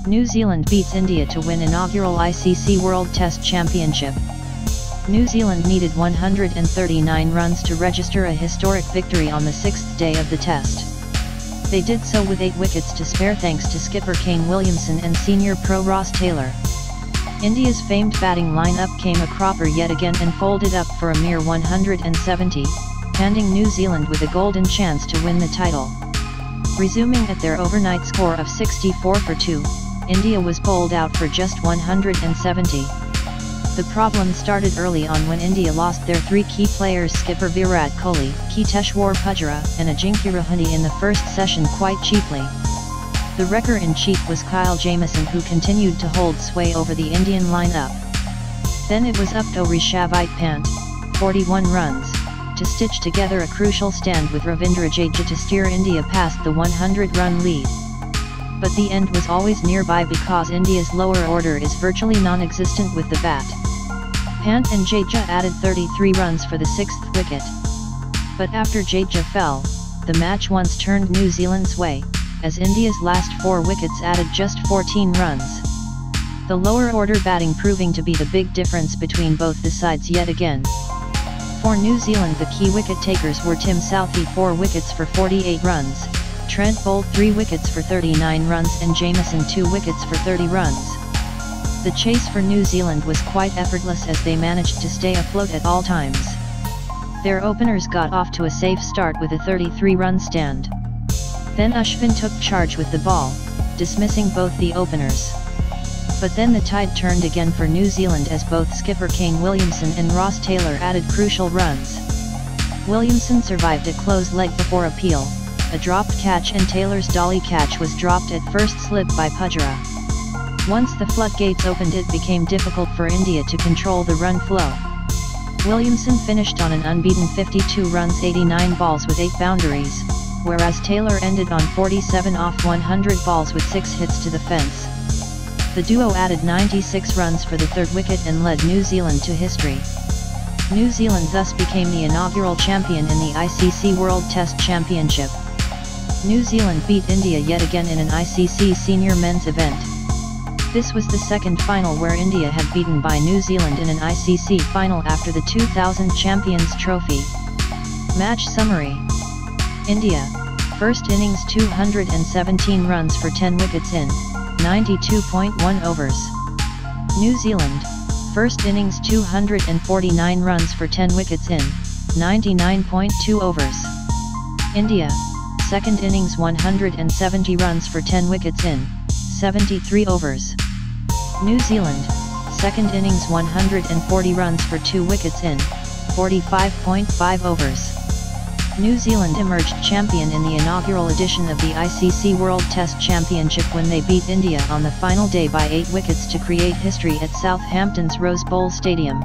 New Zealand beats India to win inaugural ICC World Test Championship. New Zealand needed 139 runs to register a historic victory on the sixth day of the test. They did so with 8 wickets to spare thanks to skipper Kane Williamson and senior pro Ross Taylor. India's famed batting lineup came a cropper yet again and folded up for a mere 170, handing New Zealand with a golden chance to win the title. Resuming at their overnight score of 64 for 2, India was bowled out for just 170. The problem started early on when India lost their 3 key players, skipper Virat Kohli, Keteshwar Pujara and Ajinkya Rahane in the first session quite cheaply. The wrecker-in-chief was Kyle Jamieson, who continued to hold sway over the Indian lineup. Then it was up to Rishabh Pant, 41 runs, to stitch together a crucial stand with Ravindra Jadeja to steer India past the 100-run lead. But the end was always nearby because India's lower order is virtually non-existent with the bat. Pant and Jadeja added 33 runs for the 6th wicket. But after Jadeja fell, the match once turned New Zealand's way, as India's last 4 wickets added just 14 runs. The lower order batting proving to be the big difference between both the sides yet again. For New Zealand, the key wicket takers were Tim Southee 4 wickets for 48 runs, Trent Boult 3 wickets for 39 runs and Jamieson 2 wickets for 30 runs. The chase for New Zealand was quite effortless as they managed to stay afloat at all times. Their openers got off to a safe start with a 33-run stand. Then Ashwin took charge with the ball, dismissing both the openers. But then the tide turned again for New Zealand as both skipper Kane Williamson and Ross Taylor added crucial runs. Williamson survived a close leg before a peel, a dropped catch, and Taylor's dolly catch was dropped at first slip by Pujara. Once the floodgates opened, it became difficult for India to control the run flow. Williamson finished on an unbeaten 52 runs 89 balls with 8 boundaries, whereas Taylor ended on 47 off 100 balls with 6 hits to the fence. The duo added 96 runs for the 3rd wicket and led New Zealand to history. New Zealand thus became the inaugural champion in the ICC World Test Championship. New Zealand beat India yet again in an ICC senior men's event. This was the 2nd final where India had beaten by New Zealand in an ICC final after the 2000 Champions Trophy. Match summary. India, first innings 217 runs for 10 wickets in 92.1 overs. New Zealand, first innings 249 runs for 10 wickets in 99.2 overs. India, second innings 170 runs for 10 wickets in 73 overs. New Zealand, second innings 140 runs for 2 wickets in 45.5 overs. New Zealand emerged champion in the inaugural edition of the ICC World Test Championship when they beat India on the final day by 8 wickets to create history at Southampton's Rose Bowl Stadium.